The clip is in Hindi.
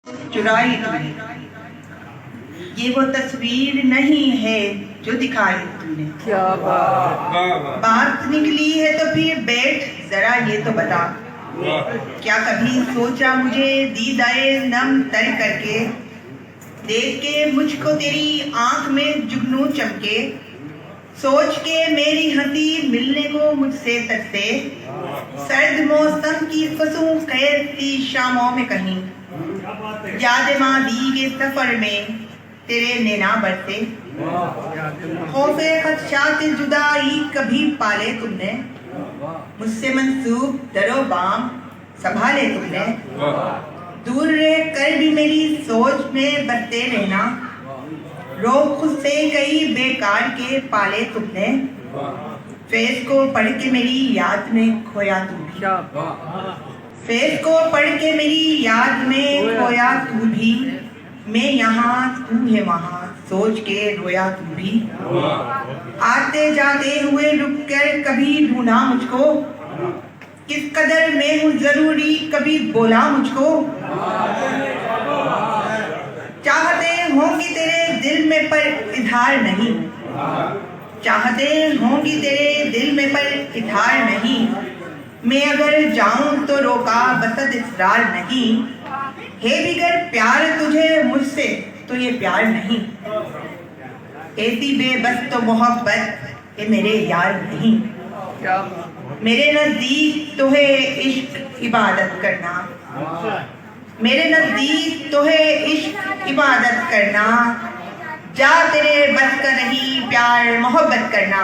चुराई तुमने। ये वो तस्वीर नहीं है जो दिखाई तुमने। क्या बात निकली है तो फिर बैठ जरा ये तो बता, क्या कभी सोचा मुझे दीदाए नम तर करके, देख के मुझको तेरी आंख में जुगनू चमके, सोच के मेरी हंसी मिलने को मुझसे तरसे, सर्द मौसम की फंसूं कैसी शामों में कहीं, याद मादी के सफर में तेरे नैना बरसे, खौफे खदशात जुदाई कभी पाले तुमने, मुझसे मंसूब दरो बाम संभाले तुमने, दूर रह कर भी मेरी सोच में बसते रहना, रोग खुद से कई बेकार के पाले तुमने, फेस को पढ़ के मेरी याद में खोया तू भी, फेस को पढ़ के मेरी याद में खोया तू भी, मैं यहाँ तू है वहाँ सोच के रोया तू भी, आते जाते हुए रुक कर कभी ढूंढा मुझको, किस कदर मैं हूँ जरूरी कभी बोला मुझको, चाहते होंगी तेरे दिल में पर इजहार नहीं, चाहते होंगी तेरे दिल में पर इजहार नहीं, मैं अगर जाऊं तो रोका बसत इसरार नहीं, है बिगर प्यार तुझे मुझसे तो ये प्यार नहीं, ऐसी बेबस तो मोहब्बत ये मेरे यार नहीं, मेरे नजदीक तो है इश्क इबादत करना, मेरे नजदीक तो है इश्क इबादत करना, जा तेरे बस का नहीं प्यार मोहब्बत करना।